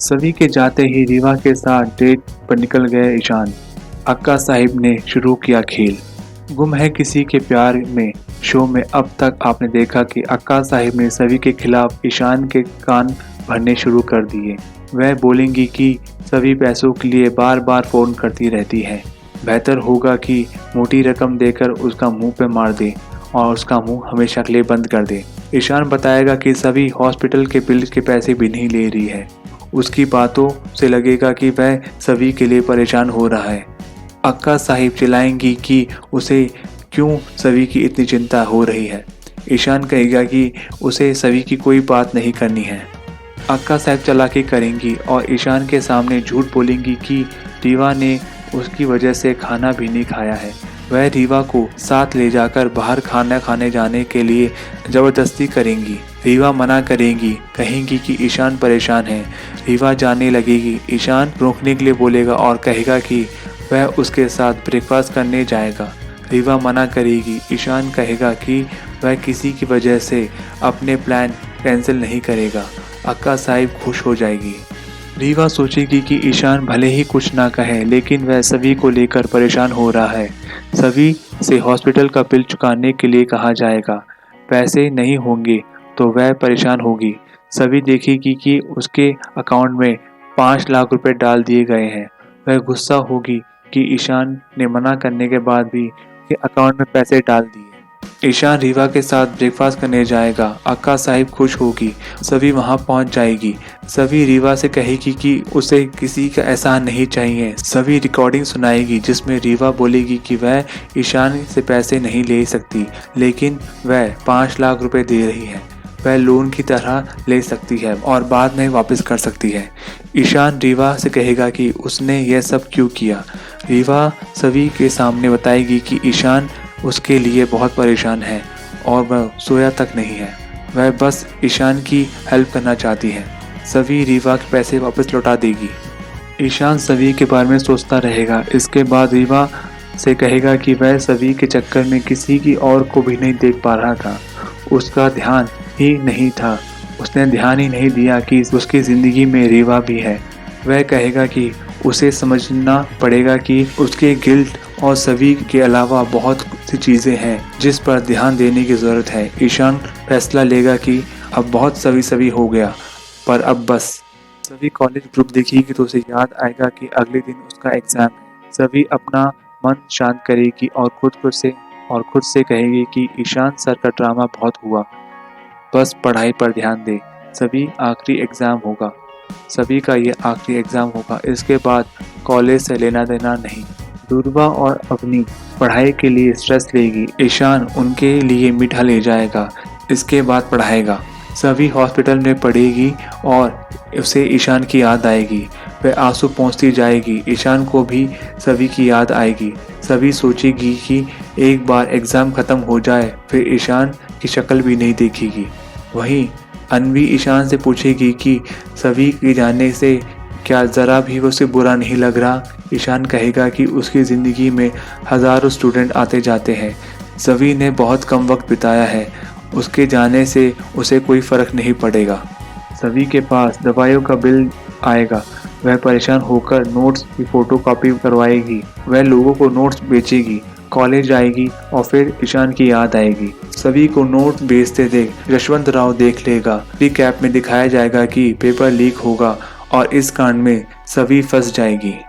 सभी के जाते ही रीवा के साथ डेट पर निकल गए ईशान। अक्का साहिब ने शुरू किया खेल। गुम है किसी के प्यार में शो में अब तक आपने देखा कि अक्का साहिब ने सभी के खिलाफ ईशान के कान भरने शुरू कर दिए। वह बोलेंगी कि सभी पैसों के लिए बार बार फ़ोन करती रहती है। बेहतर होगा कि मोटी रकम देकर उसका मुंह पे मार दे और उसका मुंह हमेशा के लिए बंद कर दे। ईशान बताएगा कि सभी हॉस्पिटल के बिल के पैसे भी नहीं ले रही है। उसकी बातों से लगेगा कि वह सभी के लिए परेशान हो रहा है। अक्का साहिब चिल्लाएंगी कि उसे क्यों सभी की इतनी चिंता हो रही है। ईशान कहेगा कि उसे सभी की कोई बात नहीं करनी है। अक्का साहिब चालाकी करेंगी और ईशान के सामने झूठ बोलेंगी कि रीवा ने उसकी वजह से खाना भी नहीं खाया है। वह रीवा को साथ ले जाकर बाहर खाना खाने जाने के लिए ज़बरदस्ती करेंगी। रीवा मना करेंगी, कहेंगी कि ईशान परेशान है। रीवा जाने लगेगी। ईशान रोकने के लिए बोलेगा और कहेगा कि वह उसके साथ ब्रेकफास्ट करने जाएगा। रीवा मना करेगी। ईशान कहेगा कि वह किसी की वजह से अपने प्लान कैंसिल नहीं करेगा। अक्का साहिब खुश हो जाएगी। रीवा सोचेगी कि ईशान भले ही कुछ ना कहे लेकिन वह सभी को लेकर परेशान हो रहा है। सभी से हॉस्पिटल का बिल चुकाने के लिए कहा जाएगा। पैसे नहीं होंगे तो वह परेशान होगी। सभी देखेगी कि उसके अकाउंट में 5 लाख रुपए डाल दिए गए हैं। वह गुस्सा होगी कि ईशान ने मना करने के बाद भी उसके अकाउंट में पैसे डाल दिए। ईशान रीवा के साथ ब्रेकफास्ट करने जाएगा। अक्का साहिब खुश होगी। सभी वहां पहुंच जाएगी। सभी रीवा से कहेगी कि उसे किसी का एहसान नहीं चाहिए। सभी रिकॉर्डिंग सुनाएगी जिसमें रीवा बोलेगी कि वह ईशान से पैसे नहीं ले सकती लेकिन वह 5 लाख रुपए दे रही है। वह लोन की तरह ले सकती है और बाद में वापस कर सकती है। ईशान रीवा से कहेगा कि उसने यह सब क्यों किया। रीवा सभी के सामने बताएगी कि ईशान उसके लिए बहुत परेशान है और वह सोया तक नहीं है। वह बस ईशान की हेल्प करना चाहती है। सभी रीवा के पैसे वापस लौटा देगी। ईशान सभी के बारे में सोचता रहेगा। इसके बाद रीवा से कहेगा कि वह सभी के चक्कर में किसी की और को भी नहीं देख पा रहा था। उसका ध्यान ही नहीं था। उसने ध्यान ही नहीं दिया कि उसकी ज़िंदगी में रीवा भी है। वह कहेगा कि उसे समझना पड़ेगा कि उसके गिल्ट और सभी के अलावा बहुत सी चीज़ें हैं जिस पर ध्यान देने की ज़रूरत है। ईशान फैसला लेगा कि अब बहुत सभी हो गया, पर अब बस। सभी कॉलेज ग्रुप देखेगी तो उसे याद आएगा कि अगले दिन उसका एग्ज़ाम है। सभी अपना मन शांत करेगी और खुद से कहेगी कि ईशान सर का ड्रामा बहुत हुआ, बस पढ़ाई पर ध्यान दे। सभी आखिरी एग्ज़ाम होगा। सभी का ये आखिरी एग्ज़ाम होगा। इसके बाद कॉलेज से लेना देना नहीं। दुर्वा और अवनी पढ़ाई के लिए स्ट्रेस लेगी। ईशान उनके लिए मीठा ले जाएगा। इसके बाद पढ़ाएगा। सभी हॉस्पिटल में पड़ेगी और उसे ईशान की याद आएगी। वह आंसू पोंछती जाएगी। ईशान को भी सभी की याद आएगी। सभी सोचेगी कि एक बार एग्ज़ाम ख़त्म हो जाए फिर ईशान की शक्ल भी नहीं देखेगी। वहीं अन्वी ईशान से पूछेगी कि सभी के जाने से क्या ज़रा भी उसे बुरा नहीं लग रहा। ईशान कहेगा कि उसकी ज़िंदगी में हज़ारों स्टूडेंट आते जाते हैं। सभी ने बहुत कम वक्त बिताया है। उसके जाने से उसे कोई फ़र्क नहीं पड़ेगा। सभी के पास दवाइयों का बिल आएगा। वह परेशान होकर नोट्स की फ़ोटोकॉपी करवाएगी। वह लोगों को नोट्स बेचेगी। कॉलेज जाएगी और फिर ईशान की याद आएगी। सभी को नोट बेचते देख यशवंत राव देख लेगा। रिकैप में दिखाया जाएगा कि पेपर लीक होगा और इस कांड में सभी फंस जाएगी।